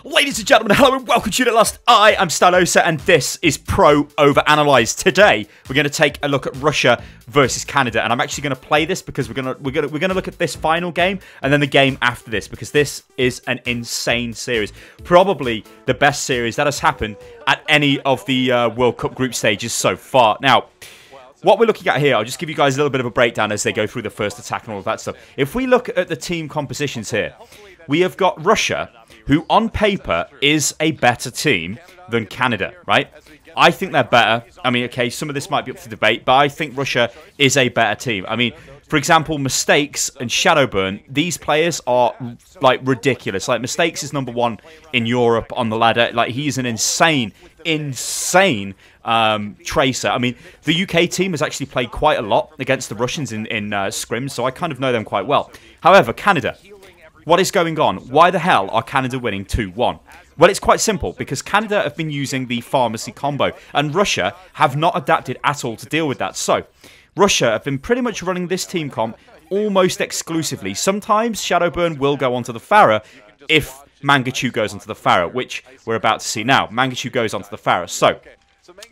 Ladies and gentlemen, hello and welcome to the last. I am Stylosa and this is Pro OverAnalyzed. Today we're going to take a look at Russia versus Canada, and I'm actually going to play this because we're going to look at this final game and then the game after this, because this is an insane series, probably the best series that has happened at any of the World Cup group stages so far. Now, what we're looking at here, I'll just give you guys a little bit of a breakdown as they go through the first attack and all of that stuff. If we look at the team compositions here, we have got Russia, who on paper is a better team than Canada, right? I think they're better. I mean, okay, some of this might be up for debate, but I think Russia is a better team. I mean, for example, Mistakes and Shadowburn, these players are, like, ridiculous. Like, Mistakes is #1 in Europe on the ladder. Like, he's an insane tracer. I mean, the UK team has actually played quite a lot against the Russians in scrims, so I kind of know them quite well. However, Canada, what is going on? Why the hell are Canada winning 2-1? Well, it's quite simple, because Canada have been using the pharmacy combo, and Russia have not adapted at all to deal with that. So, Russia have been pretty much running this team comp almost exclusively. Sometimes Shadowburn will go onto the Pharah if Mangachu goes onto the Pharah, which we're about to see now. Mangachu goes onto the Pharah. So,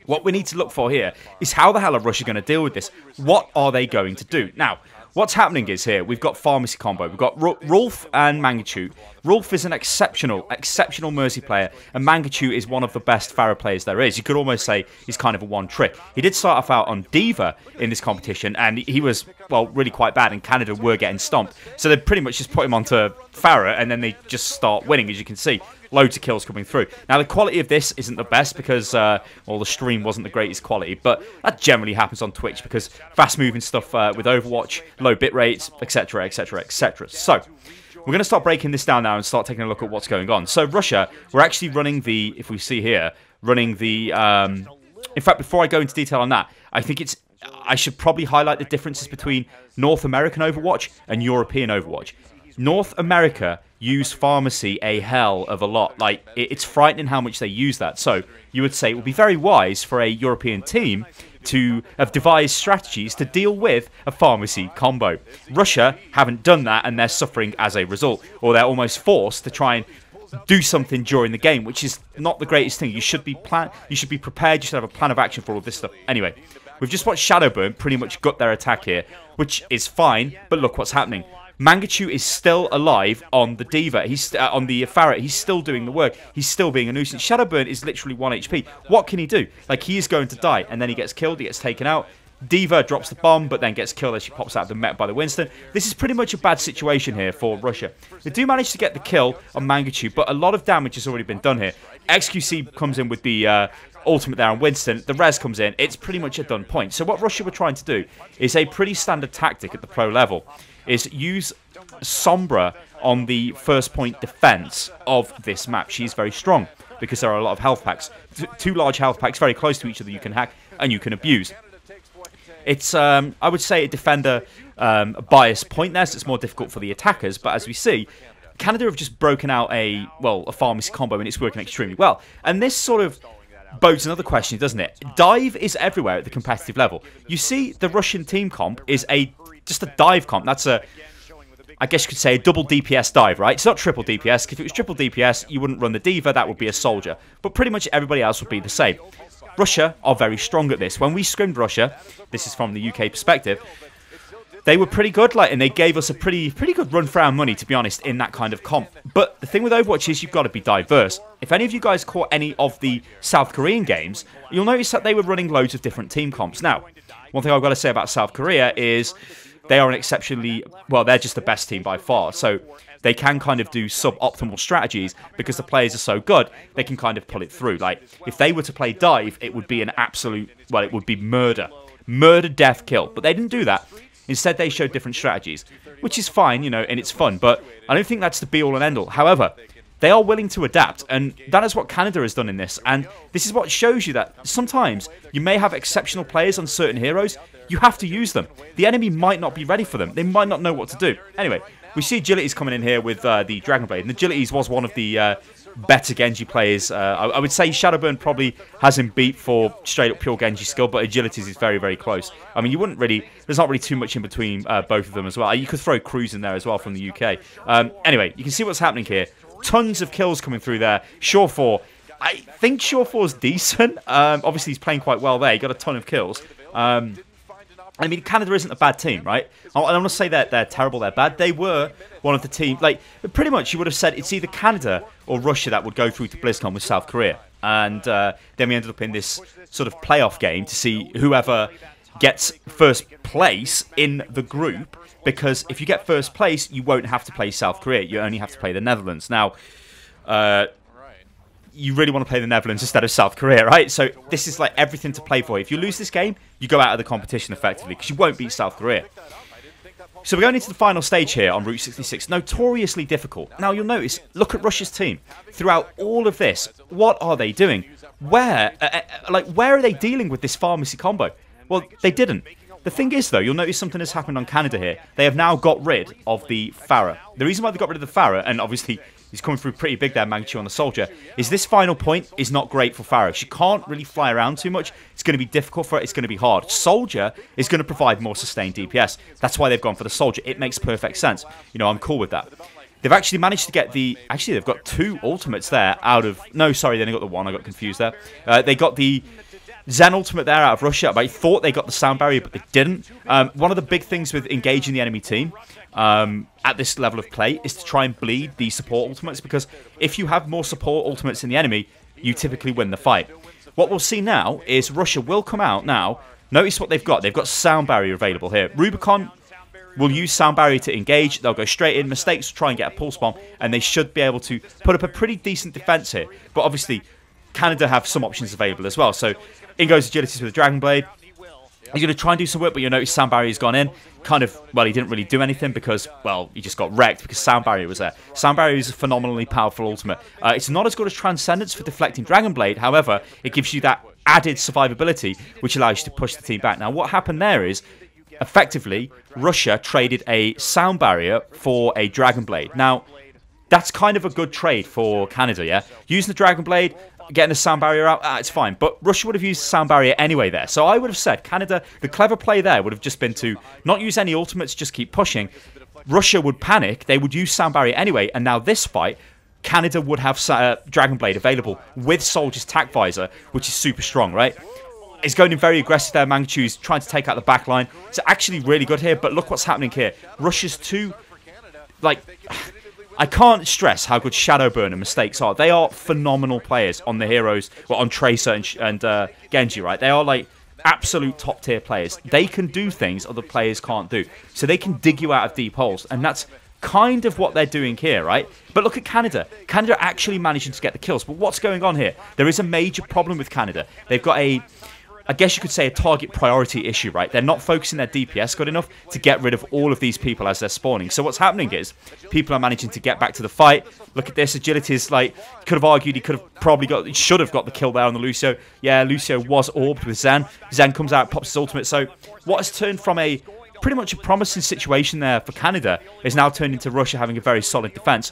what we need to look for here is how the hell are Russia going to deal with this? What are they going to do? Now, what's happening is here, we've got pharmacy combo. We've got Rolf and Mangachu. Rolf is an exceptional Mercy player, and Mangachu is one of the best Pharah players there is. You could almost say he's kind of a one-trick. He did start off out on D.Va in this competition, and he was, well, really quite bad, and Canada were getting stomped. So they pretty much just put him onto Pharah, and then they just start winning, as you can see. Loads of kills coming through. Now, the quality of this isn't the best because, well, the stream wasn't the greatest quality, but that generally happens on Twitch because fast-moving stuff with Overwatch, low bit rates, etc., etc., etc. So, we're going to start breaking this down now and start taking a look at what's going on. So, Russia, we're actually running the, if we see here, running the, in fact, before I go into detail on that, I think I should probably highlight the differences between North American Overwatch and European Overwatch. North America use pharmacy a hell of a lot. Like, it's frightening how much they use that. So, you would say it would be very wise for a European team to have devised strategies to deal with a pharmacy combo. Russia haven't done that, and they're suffering as a result. Or they're almost forced to try and do something during the game, which is not the greatest thing. You should be prepared, you should have a plan of action for all of this stuff. Anyway, we've just watched Shadowburn pretty much gut their attack here, which is fine, but look what's happening. Mangachu is still alive on the D.Va. He's on the Pharah. He's still doing the work. He's still being a nuisance. Shadowburn is literally 1 HP. What can he do? Like, he is going to die, and then he gets killed. He gets taken out. D.Va drops the bomb, but then gets killed as she pops out of the mech by the Winston. This is pretty much a bad situation here for Russia. They do manage to get the kill on Mangachu, but a lot of damage has already been done here. XQC comes in with the ultimate there on Winston. The res comes in. It's pretty much a done point. So what Russia were trying to do is a pretty standard tactic at the pro level, is use Sombra on the first point defense of this map. She's very strong because there are a lot of health packs. Two large health packs very close to each other you can hack and you can abuse. It's, I would say, a defender bias point there, so it's more difficult for the attackers. But as we see, Canada have just broken out a pharmacy combo, and it's working extremely well. And this sort of bodes another question, doesn't it? Dive is everywhere at the competitive level. You see, the Russian team comp is just a dive comp. That's I guess you could say a double DPS dive, right? It's not triple DPS. If it was triple DPS, you wouldn't run the D.Va, that would be a soldier. But pretty much everybody else would be the same. Russia are very strong at this. When we scrimmed Russia, this is from the UK perspective, they were pretty good, and they gave us a pretty good run for our money, to be honest, in that kind of comp. But the thing with Overwatch is you've got to be diverse. If any of you guys caught any of the South Korean games, you'll notice that they were running loads of different team comps. Now, one thing I've got to say about South Korea is they are an exceptionally, well, they're just the best team by far. So they can kind of do suboptimal strategies because the players are so good, they can kind of pull it through. Like, if they were to play dive, it would be an absolute, well, it would be murder. Murder, death, kill. But they didn't do that. Instead, they showed different strategies, which is fine, you know, and it's fun. But I don't think that's the be-all and end-all. However, they are willing to adapt, and that is what Canada has done in this. And this is what shows you that sometimes you may have exceptional players on certain heroes. You have to use them. The enemy might not be ready for them. They might not know what to do. Anyway, we see Agilities coming in here with the Dragon Blade. And Agilities was one of the better Genji players. I would say Shadowburn probably has him beat for straight up pure Genji skill, but Agilities is very, very close. I mean, you wouldn't really, there's not really too much in between both of them as well. You could throw Cruz in there as well from the UK. Anyway, you can see what's happening here. tons of kills coming through there. Sure4, I think Sure4's decent. Obviously, he's playing quite well there. He got a ton of kills. I mean, Canada isn't a bad team, right? I don't want to say that they're terrible, they're bad. They were one of the teams, like, pretty much you would have said it's either Canada or Russia that would go through to BlizzCon with South Korea. And then we ended up in this sort of playoff game to see whoever gets first place in the group, because if you get first place, you won't have to play South Korea. You only have to play the Netherlands. Now, you really want to play the Netherlands instead of South Korea, right? So this is like everything to play for. If you lose this game, you go out of the competition effectively because you won't beat South Korea. So we're going into the final stage here on Route 66. Notoriously difficult. Now you'll notice, look at Russia's team. Throughout all of this, what are they doing? Where are they dealing with this pharmacy combo? Well, they didn't. The thing is, though, you'll notice something has happened on Canada here. They have now got rid of the Farah. The reason why they got rid of the Farah, and obviously he's coming through pretty big there, Magnitude on the Soldier, is this final point is not great for Farah. She can't really fly around too much. It's going to be difficult for her. It's going to be hard. Soldier is going to provide more sustained DPS. That's why they've gone for the Soldier. It makes perfect sense. You know, I'm cool with that. They've actually managed to get the... Actually, they've got 2 ultimates there out of... No, sorry, they only got the 1. I got confused there. They got the Zen ultimate there out of Russia. I thought they got the sound barrier, but they didn't. One of the big things with engaging the enemy team at this level of play is to try and bleed the support ultimates, because if you have more support ultimates in the enemy, you typically win the fight. What we'll see now is Russia will come out now. Notice what they've got. They've got sound barrier available here. Rubicon will use sound barrier to engage. They'll go straight in. Mistakes will try and get a pulse bomb, and they should be able to put up a pretty decent defense here. But obviously, Canada have some options available as well. So in goes Agilities with the Dragon Blade. He's going to try and do some work, but you'll notice sound barrier's gone in. Kind of, well, he didn't really do anything because, well, he just got wrecked because sound barrier was there. Sound barrier is a phenomenally powerful ultimate. It's not as good as Transcendence for deflecting Dragon Blade. However, it gives you that added survivability, which allows you to push the team back. Now, what happened there is, effectively, Russia traded a sound barrier for a Dragon Blade. Now, that's kind of a good trade for Canada, yeah? Using the Dragon Blade, getting the sound barrier out, it's fine. But Russia would have used the sound barrier anyway there. So I would have said Canada, the clever play there would have just been to not use any ultimates, just keep pushing. Russia would panic. They would use sound barrier anyway. And now this fight, Canada would have Dragon Blade available with Soldier's tac visor, which is super strong, right? It's going in very aggressive there. Magnitude's trying to take out the back line. It's actually really good here. But look what's happening here. Russia's two, like... I can't stress how good Shadowburn and Mistakes are. They are phenomenal players on the heroes, well, on Tracer and Genji, right? They are like absolute top tier players. They can do things other players can't do. So they can dig you out of deep holes. And that's kind of what they're doing here, right? But look at Canada. Canada are actually managing to get the kills. But what's going on here? There is a major problem with Canada. They've got a... I guess you could say a target priority issue, right? They're not focusing their DPS good enough to get rid of all of these people as they're spawning. So what's happening is people are managing to get back to the fight. Look at this. Agility is like, could have argued he could have probably got, he should have got the kill there on the Lucio. Yeah, Lucio was orbed with Zen. Zen comes out, pops his ultimate. So what has turned from a pretty much a promising situation there for Canada is now turned into Russia having a very solid defense.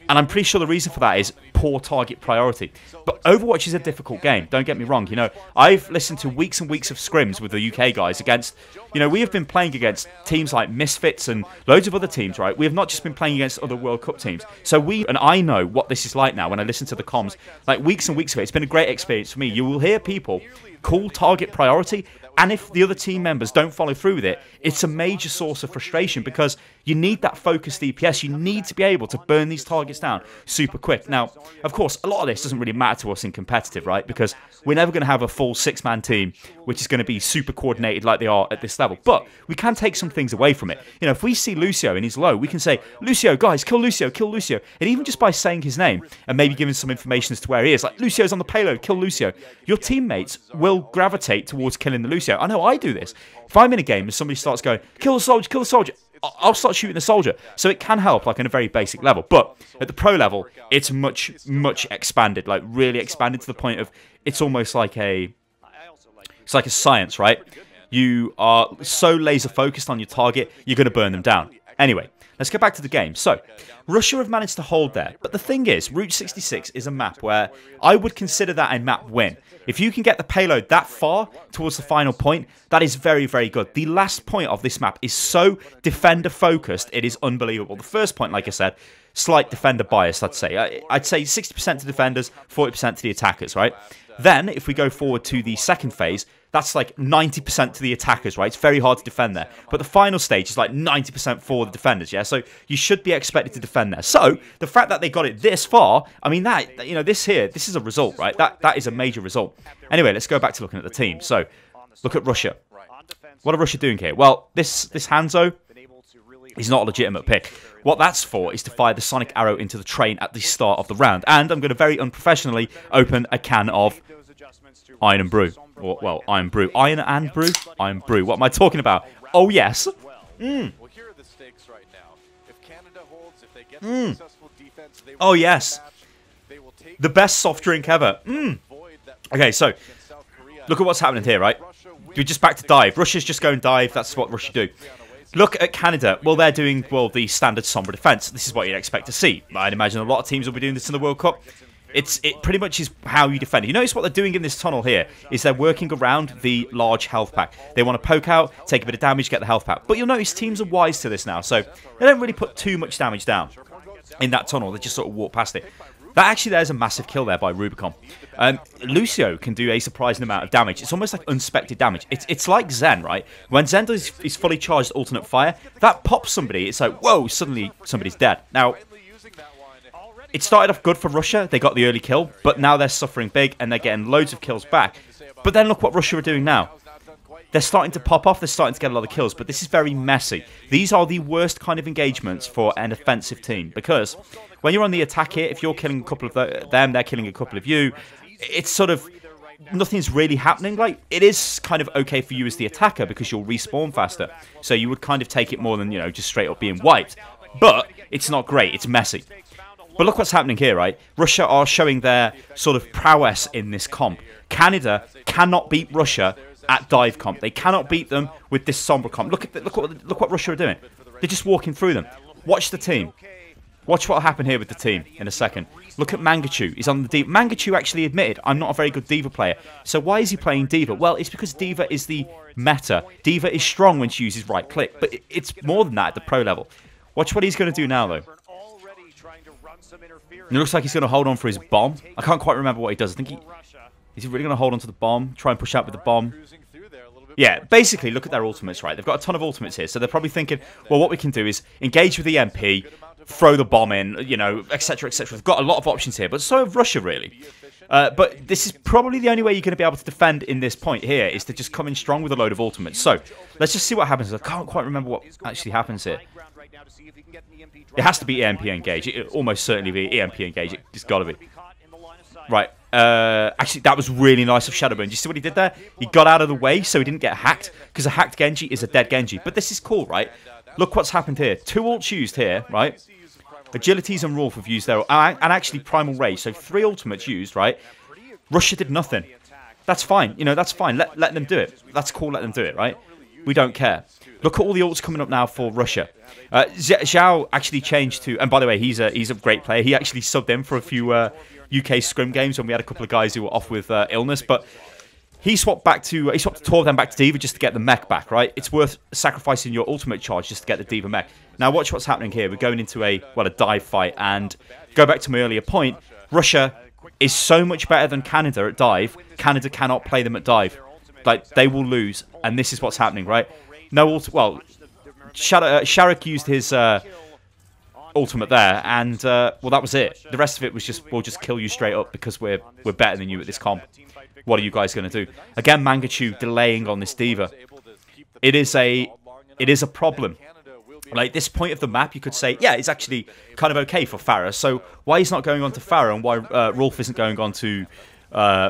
And I'm pretty sure the reason for that is poor target priority. But Overwatch is a difficult game, don't get me wrong. You know, I've listened to weeks and weeks of scrims with the UK guys against, you know, we have been playing against teams like Misfits and loads of other teams, right? We have not just been playing against other World Cup teams. So I know what this is like now when I listen to the comms, like weeks and weeks of it. It's been a great experience for me. You will hear people call target priority, and if the other team members don't follow through with it, it's a major source of frustration because you need that focused DPS. You need to be able to burn these targets down super quick. Now, of course, a lot of this doesn't really matter to us in competitive, right? Because we're never going to have a full 6-man team, which is going to be super coordinated like they are at this level. But we can take some things away from it. You know, if we see Lucio and he's low, we can say, Lucio, guys, kill Lucio, kill Lucio. And even just by saying his name and maybe giving some information as to where he is, like Lucio's on the payload, kill Lucio, your teammates will gravitate towards killing the Lucio. I know I do this. If I'm in a game and somebody starts going, kill the soldier, I'll start shooting the soldier. So it can help, like, on a very basic level. But at the pro level, it's much, much expanded, like, really expanded to the point of it's almost like it's like a science, right? You are so laser focused on your target, you're going to burn them down. Anyway, let's go back to the game. So, Russia have managed to hold there. But the thing is, Route 66 is a map where I would consider that a map win. If you can get the payload that far towards the final point, that is very, very good. The last point of this map is so defender-focused, it is unbelievable. The first point, like I said, slight defender bias, I'd say. I'd say 60% to defenders, 40% to the attackers, right? Then, if we go forward to the second phase, that's like 90% to the attackers, right? It's very hard to defend there. But the final stage is like 90% for the defenders, yeah? So you should be expected to defend there. So the fact that they got it this far, I mean, that, you know, this is a result, right? That is a major result. Anyway, let's go back to looking at the team. So look at Russia. What are Russia doing here? Well, this Hanzo is not a legitimate pick. What that's for is to fire the sonic arrow into the train at the start of the round. And I'm going to very unprofessionally open a can of Iron and Brew. Or, well, Iron Brew. Iron and Brew? Iron Brew. What am I talking about? Oh, yes. Oh, yes. The best soft drink ever. Okay, so, look at what's happening here, right? We're just back to dive. Russia's just going dive. That's what Russia do. Look at Canada. Well, they're doing, well, the standard somber defense. This is what you'd expect to see. I'd imagine a lot of teams will be doing this in the World Cup. It pretty much is how you defend. You notice what they're doing in this tunnel here is they're working around the large health pack. They want to poke out, take a bit of damage, get the health pack. But you'll notice teams are wise to this now, so they don't really put too much damage down in that tunnel. They just sort of walk past it. That actually, there's a massive kill there by Rubicon. Lucio can do a surprising amount of damage. It's almost like unspected damage. It's like Zen, right? When Zen does his fully charged alternate fire, that pops somebody. It's like, whoa, suddenly somebody's dead. Now, it started off good for Russia. They got the early kill, but now they're suffering big and they're getting loads of kills back. But then look what Russia are doing now. They're starting to pop off. They're starting to get a lot of kills, but this is very messy. These are the worst kind of engagements for an offensive team because when you're on the attack here, if you're killing a couple of them, they're killing a couple of you, it's sort of nothing's really happening. Like, it is kind of okay for you as the attacker because you'll respawn faster. So you would kind of take it more than, you know, just straight up being wiped. But it's not great. It's messy. But look what's happening here, right? Russia are showing their sort of prowess in this comp. Canada cannot beat Russia at dive comp. They cannot beat them with this somber comp. Look what Russia are doing. They're just walking through them. Watch the team. Watch what will happen here with the team in a second. Look at Mangachu. He's on the D.Va. Mangachu actually admitted, I'm not a very good D.Va player. So why is he playing D.Va? Well, it's because D.Va is the meta. D.Va is strong when she uses right click. But it's more than that at the pro level. Watch what he's going to do now, though. And it looks like he's going to hold on for his bomb. I can't quite remember what he does. I think is he really going to hold on to the bomb? Try and push out with the bomb? Yeah, basically, look at their ultimates, right? They've got a ton of ultimates here. So they're probably thinking, well, what we can do is engage with the MP, throw the bomb in, you know, etc., etc. We've got a lot of options here, but so have Russia, really. But this is probably the only way you're going to be able to defend in this point here, is to just come in strong with a load of ultimates. So, let's just see what happens. I can't quite remember what actually happens here. It has to be EMP engage. It'll almost certainly be EMP engage. It's got to be. Right. Actually, that was really nice of Shadowburn. Do you see what he did there? He got out of the way so he didn't get hacked, because a hacked Genji is a dead Genji. But this is cool, right? Look what's happened here. 2 ults used here, right? Agilities and Rolf have used their... And actually Primal Rage. So 3 ultimates used, right? Russia did nothing. That's fine. You know, that's fine. Let them do it. That's cool. Let them do it, right? We don't care. Look at all the ults coming up now for Russia. Zhao actually changed to... And by the way, he's a great player. He actually subbed in for a few UK scrim games when we had a couple of guys who were off with illness. But he swapped back to... He swapped 2 of them back to D.Va just to get the mech back, right? It's worth sacrificing your ultimate charge just to get the D.Va mech. Now watch what's happening here. We're going into a dive fight. And go back to my earlier point. Russia is so much better than Canada at dive. Canada cannot play them at dive. Like, they will lose. And this is what's happening, right? No, well, Sharik used his ultimate there, and well, that was it. The rest of it was just, we'll just kill you straight up because we're better than you at this comp. What are you guys going to do? Again, Mangachu delaying on this D.Va. It is a problem. Like, this point of the map, you could say, yeah, it's actually kind of okay for Farah. So why he's not going on to Farah and why Rolf isn't going on to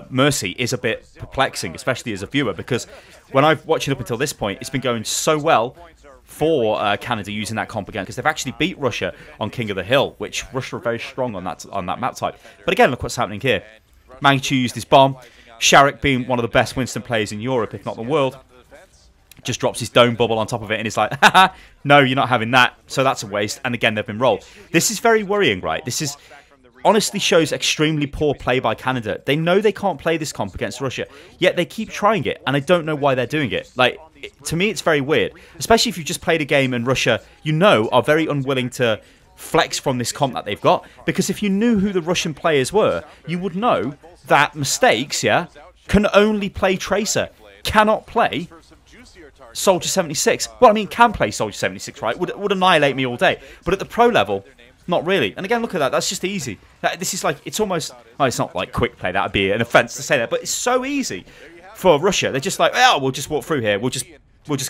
Mercy is a bit perplexing, especially as a viewer, because when I've watched it up until this point, it's been going so well for Canada using that comp again, because they've actually beat Russia on King of the Hill, which Russia are very strong on that map type. But again, look what's happening here. Mangachu used his bomb. Sharik, being one of the best Winston players in Europe, if not the world, just drops his dome bubble on top of it and is like, haha, no, you're not having that. So that's a waste. And again, they've been rolled. This is very worrying, right? This is honestly shows extremely poor play by Canada. They know they can't play this comp against Russia, yet they keep trying it, and I don't know why they're doing it. Like, to me, it's very weird, especially if you just played a game and Russia, you know, are very unwilling to flex from this comp that they've got, because if you knew who the Russian players were, you would know that Mistakes, yeah, can only play Tracer, cannot play Soldier 76. Well, I mean, can play Soldier 76, right? Would annihilate me all day, but at the pro level, not really. And again, look at that. That's just easy. This is like, it's almost, well, it's not like quick play. That would be an offense to say that, but it's so easy for Russia. They're just like, oh, we'll just walk through here. We'll just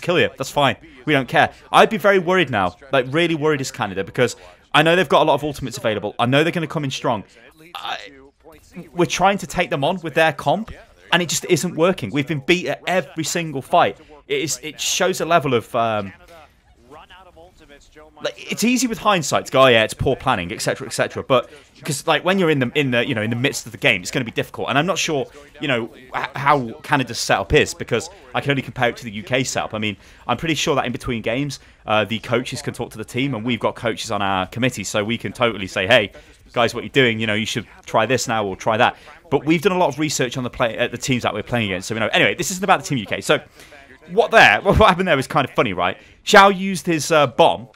kill you. That's fine. We don't care. I'd be very worried now, like really worried as Canada, because I know they've got a lot of ultimates available. I know they're going to come in strong. We're trying to take them on with their comp, and it just isn't working. We've been beat at every single fight. It shows a level of like, it's easy with hindsight to go, oh yeah, it's poor planning, etc., etc. But because like when you're in the you know, in the midst of the game, it's going to be difficult. And I'm not sure, you know, how Canada's setup is, because I can only compare it to the UK setup. I mean, I'm pretty sure that in between games, the coaches can talk to the team, and we've got coaches on our committee, so we can totally say, hey, guys, what you're doing, you know, you should try this now or try that. But we've done a lot of research on the teams that we're playing against, so we know. Anyway, this isn't about the Team UK. So what happened there was kind of funny, right? Xiao used his bomb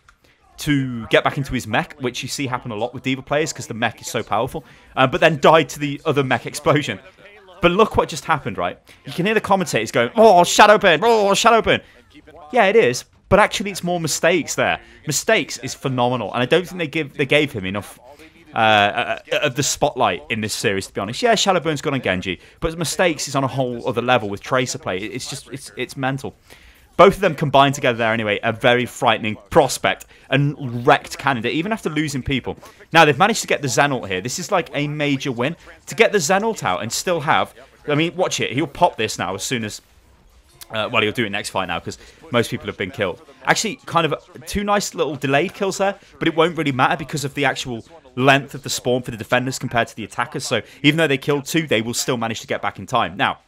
to get back into his mech, which you see happen a lot with D.Va players because the mech is so powerful, but then died to the other mech explosion. But look what just happened, right? You can hear the commentators going, oh, shadow burn, oh, shadow burn. Yeah, it is, but actually it's more Mistakes there. Mistakes is phenomenal, and I don't think they gave him enough of the spotlight in this series, to be honest. Yeah, Shadowburn's gone on Genji, but Mistakes is on a whole other level with Tracer play. It's just, it's mental. Both of them combined together there anyway, a very frightening prospect, and wrecked Canada, even after losing people. Now, they've managed to get the Zen ult here. This is like a major win. To get the Zen ult out and still have, I mean, watch it. He'll pop this now as soon as, well, he'll do it next fight now, because most people have been killed. Actually, kind of two nice little delayed kills there, but it won't really matter because of the actual length of the spawn for the defenders compared to the attackers. So even though they killed two, they will still manage to get back in time. Now,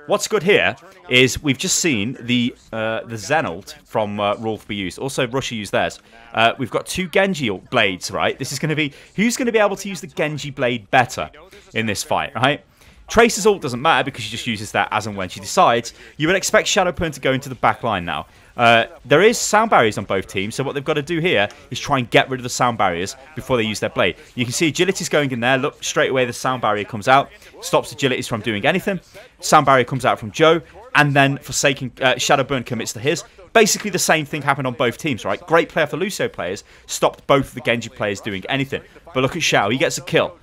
what's good here is we've just seen the Zen ult from Rolf be used. Also, Russia used theirs. We've got two Genji blades, right? This is going to be, who's going to be able to use the Genji blade better in this fight, right? Tracer's ult doesn't matter because she just uses that as and when she decides. You would expect Shadowburn to go into the back line now. There is sound barriers on both teams, so what they've got to do here is try and get rid of the sound barriers before they use their blade. You can see Agility's going in there. Look, straight away the sound barrier comes out, stops Agility's from doing anything. Sound barrier comes out from Joe, and then forsaking Shadowburn commits to his. Basically the same thing happened on both teams, right? Great player for Lucio players, stopped both of the Genji players doing anything. But look at Xiao, he gets a kill.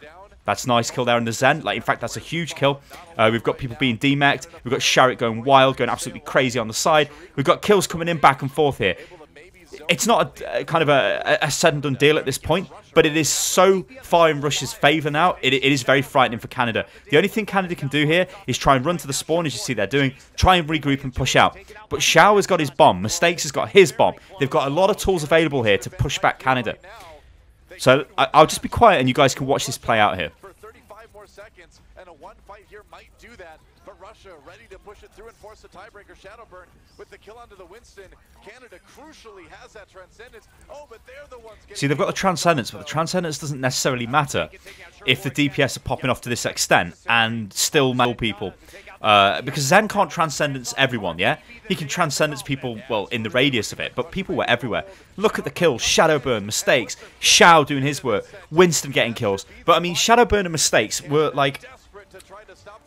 That's a nice kill there in the Zen. Like, in fact, that's a huge kill. We've got people being demeched. We've got Sharrit going wild, going absolutely crazy on the side. We've got kills coming in back and forth here. It's not a kind of a said and done deal at this point, but it is so far in Russia's favour now. It is very frightening for Canada. The only thing Canada can do here is try and run to the spawn, as you see they're doing, try and regroup and push out. But Xiao has got his bomb. Mistakes has got his bomb. They've got a lot of tools available here to push back Canada. So I'll just be quiet and you guys can watch this play out here. For 35 more seconds, and a one fight here might do that. But Russia ready to push it through and force the tiebreaker. Shadowburn with the kill onto the Winston. Canada crucially has that transcendence. Oh, but they're the ones getting... See, they've got the transcendence, but the transcendence doesn't necessarily matter if the DPS are popping off to this extent and still kill people. Because Zen can't transcendence everyone, yeah? He can transcendence people, well, in the radius of it, but people were everywhere. Look at the kills, Shadowburn, Mistakes, Xiao doing his work, Winston getting kills. But, I mean, Shadowburn and Mistakes were, like,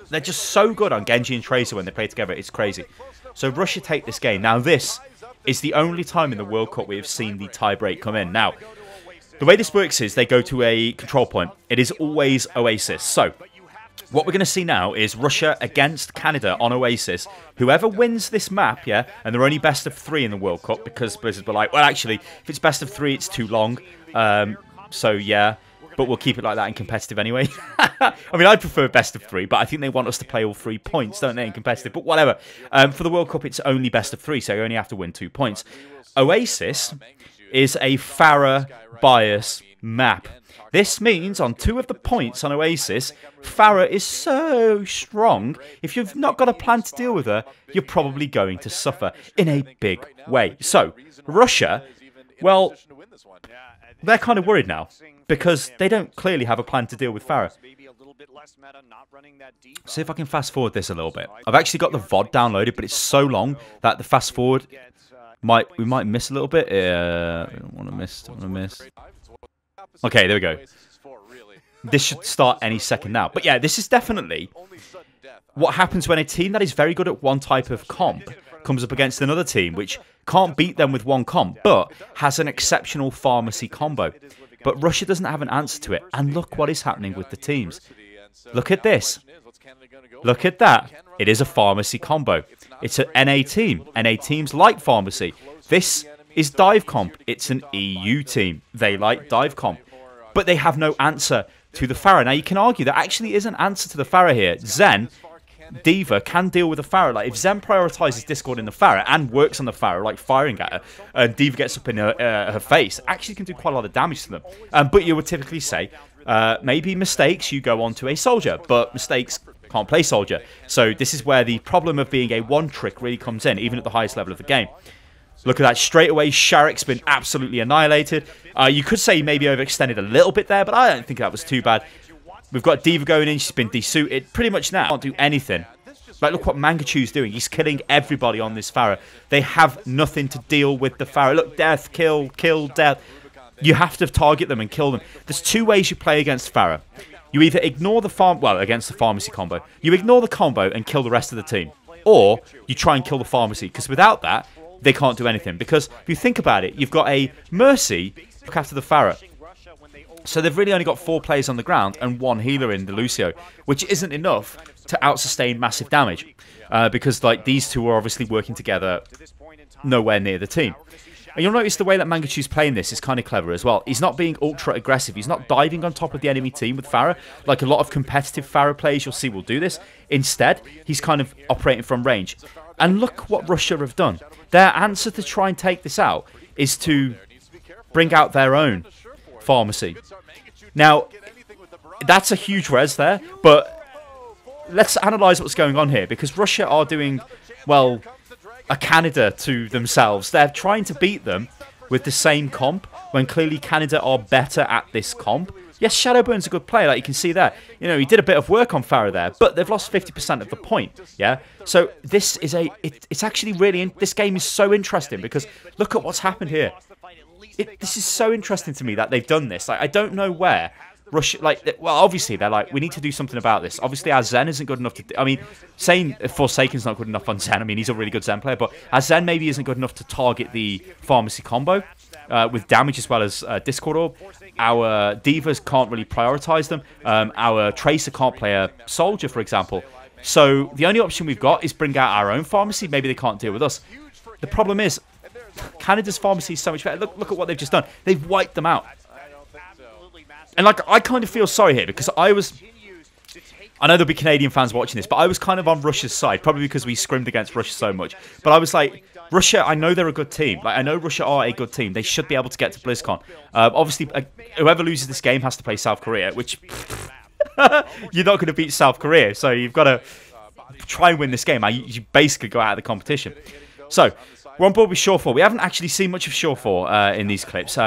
they're just so good on Genji and Tracer when they play together, it's crazy. So Russia take this game. Now, this is the only time in the World Cup we have seen the tiebreak come in. Now, the way this works is they go to a control point. It is always Oasis. So, what we're going to see now is Russia against Canada on Oasis. Whoever wins this map, yeah, and they're only best of 3 in the World Cup because Blizzard were like, well, actually, if it's best of 3, it's too long. So, yeah, but we'll keep it like that in competitive anyway. I mean, I prefer best of 3, but I think they want us to play all 3 points, don't they, in competitive? But whatever. For the World Cup, it's only best of 3, so you only have to win 2 points. Oasis is a Farah bias map. This means on 2 of the points on Oasis, Farah is so strong, if you've not got a plan to deal with her, you're probably going to suffer in a big way. So, Russia Well, they're kind of worried now because they don't clearly have a plan to deal with Pharah. See if I can fast forward this a little bit. I've actually got the VOD downloaded, but it's so long that the fast forward we might miss a little bit. I don't want to miss. Okay, there we go. This should start any second now. But yeah, this is definitely what happens when a team that is very good at one type of comp comes up against another team which can't beat them with one comp, but has an exceptional pharmacy combo. But Russia doesn't have an answer to it. And look what is happening with the teams. Look at this. Look at that. It is a pharmacy combo. It's an NA team. NA teams like pharmacy. This is dive comp. It's an EU team. They like dive comp. But they have no answer to the Pharah. Now, you can argue there actually is an answer to the Pharah here. Zen, D.Va can deal with the Pharah. Like, if Zen prioritizes Discord in the Pharah and works on the Pharah, like firing at her, and D.Va gets up in her face, actually can do quite a lot of damage to them. But you would typically say, maybe mistakes, you go on to a soldier, but mistakes can't play soldier. So this is where the problem of being a one-trick really comes in, even at the highest level of the game. Look at that, straight away, Sharek's been absolutely annihilated. You could say maybe overextended a little bit there, but I don't think that was too bad. We've got D.Va going in, she's been desuited. Pretty much now, can't do anything. Like, look what Mangachu's doing. He's killing everybody on this Pharah. They have nothing to deal with the Pharah. Look, death, kill, death. You have to target them and kill them. There's two ways you play against Pharah. You either ignore the against the pharmacy combo. You ignore the combo and kill the rest of the team. Or you try and kill the pharmacy, because without that, they can't do anything. Because if you think about it, you've got a Mercy look after the Pharah. So they've really only got 4 players on the ground and 1 healer in the Lucio, which isn't enough to out-sustain massive damage. Because like these two are obviously working together nowhere near the team. And you'll notice the way that Mangachu's playing this is kind of clever as well. He's not being ultra aggressive. He's not diving on top of the enemy team with Pharah, like a lot of competitive Pharah players you'll see will do this. Instead, he's kind of operating from range. And look what Russia have done. Their answer to try and take this out is to bring out their own pharmacy. Now, that's a huge res there, but let's analyse what's going on here, because Russia are doing, well, a Canada to themselves. They're trying to beat them with the same comp, when clearly Canada are better at this comp. Yes, Shadowburn's a good player, like you can see there. You know, he did a bit of work on Pharah there, but they've lost 50% of the point, yeah? So this is it's actually really, this game is so interesting, because look at what's happened here. This is so interesting to me that they've done this. Like, I don't know where Russia, like, well, obviously they're like, we need to do something about this. Obviously, our Zen isn't good enough to, I mean, saying Forsaken's not good enough on Zen, I mean, he's a really good Zen player, but our Zen maybe isn't good enough to target the pharmacy combo with damage as well as Discord Orb. Our D.Vas can't really prioritize them. Our Tracer can't play a soldier, for example. So the only option we've got is bring out our own pharmacy. Maybe they can't deal with us. The problem is, Canada's pharmacy is so much better. Look at what they've just done. They've wiped them out. And like, I kind of feel sorry here, because I know there'll be Canadian fans watching this, but I was kind of on Russia's side, probably because we scrimmed against Russia so much. But I was like, Russia, I know they're a good team. Like, I know Russia are a good team. They should be able to get to BlizzCon. Obviously, whoever loses this game has to play South Korea, which you're not going to beat South Korea, so you've got to try and win this game. You basically go out of the competition. So, we're on board with Shawfall. We haven't actually seen much of Shawfall in these clips.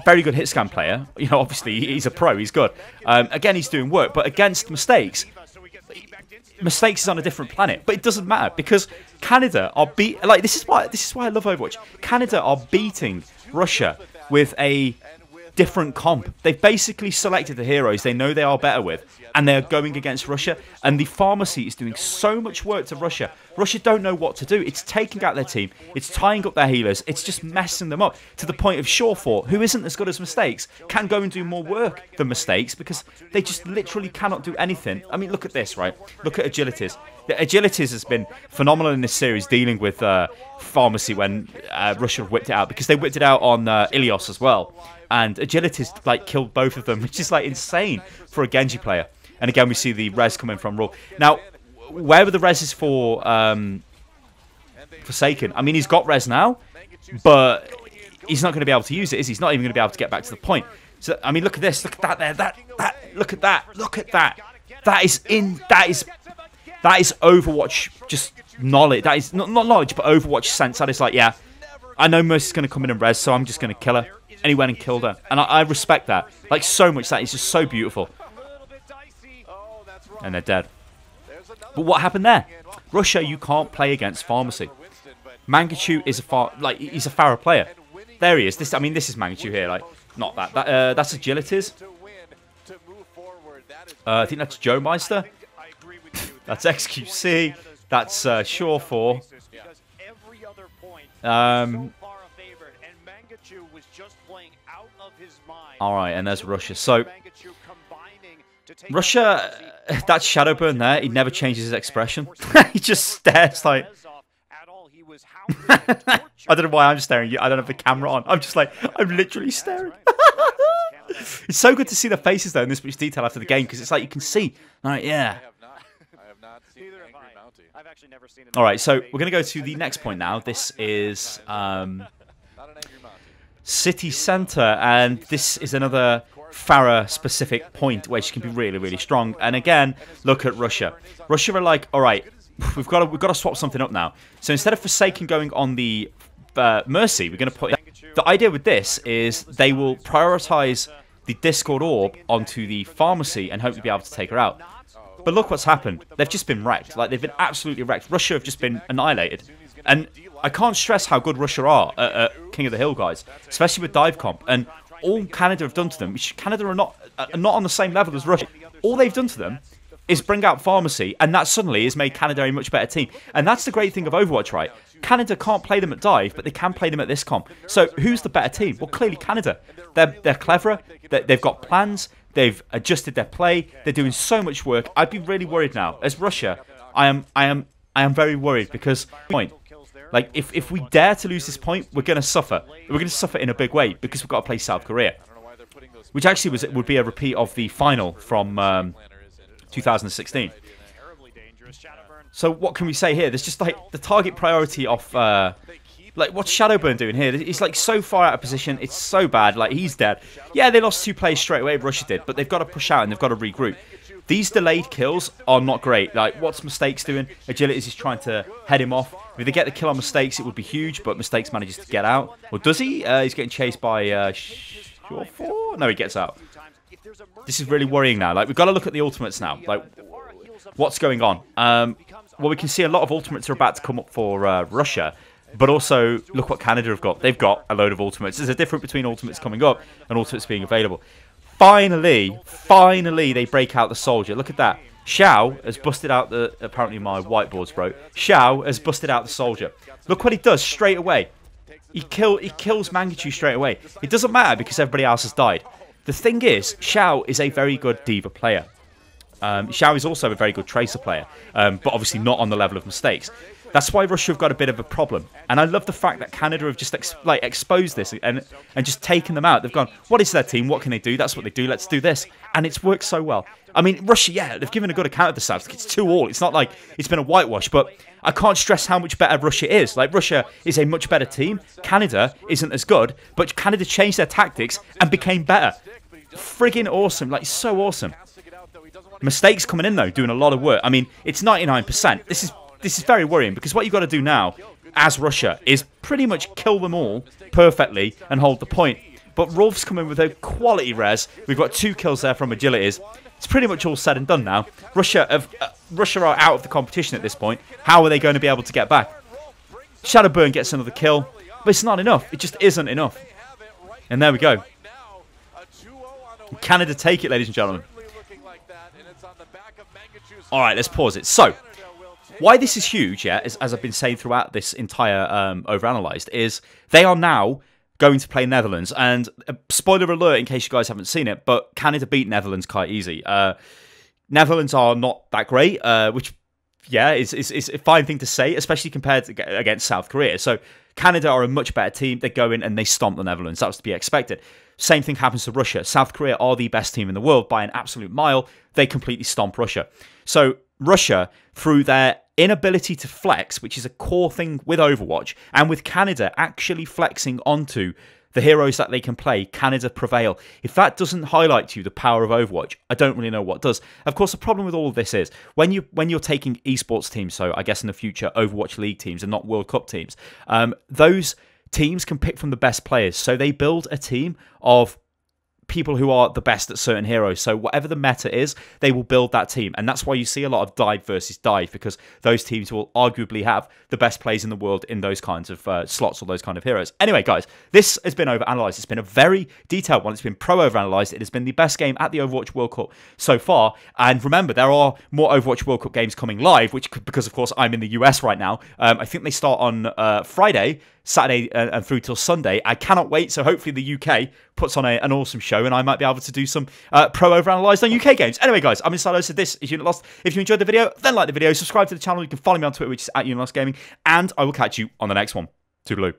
Very good hit scan player. You know, obviously, he's a pro. He's good. Again, he's doing work. But against Mistakes is on a different planet. But it doesn't matter, because Canada are like, this is why I love Overwatch. Canada are beating Russia with a different comp. They've basically selected the heroes they know they are better with, and they're going against Russia, and the pharmacy is doing so much work to Russia. Russia don't know what to do. It's taking out their team, it's tying up their healers, it's just messing them up, to the point of Shawfall, who isn't as good as Mistakes, can go and do more work than Mistakes, because they just literally cannot do anything. I mean, look at this, right? Look at Agilities. The Agilities has been phenomenal in this series, dealing with pharmacy when Russia whipped it out, because they whipped it out on Ilios as well. And Agilities like killed both of them, which is like insane for a Genji player. And again, we see the res coming from Raw. Now, where were the reses for Forsaken? I mean, he's got res now, but he's not going to be able to use it, is he? He's not even going to be able to get back to the point. So, I mean, look at this. Look at that there. Look at that. Look at that. That is Overwatch just knowledge. That is not knowledge, but Overwatch sense. That is like, yeah, I know Mercy's going to come in and res, so I'm just going to kill her. And he went and killed her. And I respect that. Like, so much. That is just so beautiful. And they're dead. But what happened there? Russia, you can't play against Pharmacy. Mangachu is he's a Farah player. There he is. This is Mangachu here. Like, not that. That's Agilities. I think that's Joe Meister. That's XQC. That's Shaw 4. Alright, and there's Russia. So, Russia, that Shadowburn there, he never changes his expression. He just stares like... I don't know why I'm staring. I don't have the camera on. I'm just like, I'm literally staring. It's so good to see the faces though in this much detail after the game, because it's like you can see. Like, yeah. Alright, so we're going to go to the next point now. This is City Centre, and this is another Farah-specific point where she can be really, really strong. And again, look at Russia. Russia are like, alright, we've got to swap something up now. So instead of Forsaken going on the Mercy, we're going to put... The idea with this is they will prioritize the Discord Orb onto the Pharmacy and hopefully be able to take her out. But look what's happened. They've just been wrecked. Like, they've been absolutely wrecked. Russia have just been annihilated. And I can't stress how good Russia are at King of the Hill, guys. Especially with dive comp. And all Canada have done to them, which Canada are not on the same level as Russia. All they've done to them is bring out Pharmacy, and that suddenly has made Canada a much better team. And that's the great thing of Overwatch, right? Canada can't play them at dive, but they can play them at this comp. So who's the better team? Well, clearly Canada. They're cleverer. They've got plans. They've adjusted their play. They're doing so much work. I'd be really worried now. As Russia, I am very worried because like if we dare to lose this point, we're going to suffer. We're going to suffer in a big way because we've got to play South Korea, which actually would be a repeat of the final from 2016. So what can we say here? There's just like the target priority of like what's Shadowburn doing here? He's like so far out of position. It's so bad. Like he's dead. Yeah, they lost 2 players straight away. Russia did, but they've got to push out and they've got to regroup. These delayed kills are not great. Like what's Mistakes doing? Agilities is trying to head him off. If they get the kill on Mistakes, it would be huge. But Mistakes manages to get out. Or does he? He's getting chased by Shaw 4. No, he gets out. This is really worrying now. Like we've got to look at the ultimates now. Like what's going on? Well, we can see a lot of ultimates are about to come up for Russia. But also, look what Canada have got. They've got a load of ultimates. There's a difference between ultimates coming up and ultimates being available. Finally, they break out the soldier. Look at that. Xiao has busted out the... Apparently my whiteboard's broke. Xiao has busted out the soldier. Look what he does straight away. He kills Mangachu straight away. It doesn't matter because everybody else has died. The thing is, Xiao is a very good Diva player. Xiao is also a very good Tracer player. But obviously not on the level of Mistakes. That's why Russia have got a bit of a problem. And I love the fact that Canada have just exposed this and just taken them out. They've gone, what is their team? What can they do? That's what they do. Let's do this. And it's worked so well. I mean, Russia, yeah, they've given a good account of the South. It's 2-2. It's not like it's been a whitewash. But I can't stress how much better Russia is. Like, Russia is a much better team. Canada isn't as good. But Canada changed their tactics and became better. Friggin' awesome. Like, so awesome. Mistakes coming in, though, doing a lot of work. I mean, it's 99%. This is very worrying because what you've got to do now, as Russia, is pretty much kill them all perfectly and hold the point. But Rolf's come in with a quality res. We've got 2 kills there from Agilities. It's pretty much all said and done now. Russia are out of the competition at this point. How are they going to be able to get back? Shadowburn gets another kill, but it's not enough. It just isn't enough. And there we go. Canada take it, ladies and gentlemen. All right, let's pause it. So, why this is huge, yeah, as I've been saying throughout this entire Overanalyzed, is they are now going to play Netherlands. And spoiler alert in case you guys haven't seen it, but Canada beat Netherlands quite easy. Netherlands are not that great, which, yeah, is a fine thing to say, especially compared to against South Korea. So Canada are a much better team. They go in and they stomp the Netherlands. That was to be expected. Same thing happens to Russia. South Korea are the best team in the world by an absolute mile. They completely stomp Russia. So Russia, through their inability to flex, which is a core thing with Overwatch, and with Canada actually flexing onto the heroes that they can play, Canada prevail. If that doesn't highlight to you the power of Overwatch, I don't really know what does. Of course, the problem with all of this is when you're taking esports teams, so I guess in the future Overwatch League teams and not World Cup teams, those teams can pick from the best players. So they build a team of people who are the best at certain heroes. So whatever the meta is, they will build that team. And that's why you see a lot of dive versus dive, because those teams will arguably have the best players in the world in those kinds of slots or those kind of heroes. Anyway, guys, this has been OverAnalyzed. It's been a very detailed one. It's been pro OverAnalyzed. It has been the best game at the Overwatch World Cup so far. And remember, there are more Overwatch World Cup games coming live, which, because of course I'm in the US right now, I think they start on Friday, Saturday and through till Sunday. I cannot wait, so hopefully the UK puts on an awesome show and I might be able to do some pro overanalyzed on UK games. Anyway, guys, I'm in Stylosa. This is Unit Lost. If you enjoyed the video, then like the video, subscribe to the channel. You can follow me on Twitter, which is @UnitLostGaming, and I will catch you on the next one. Toodaloo.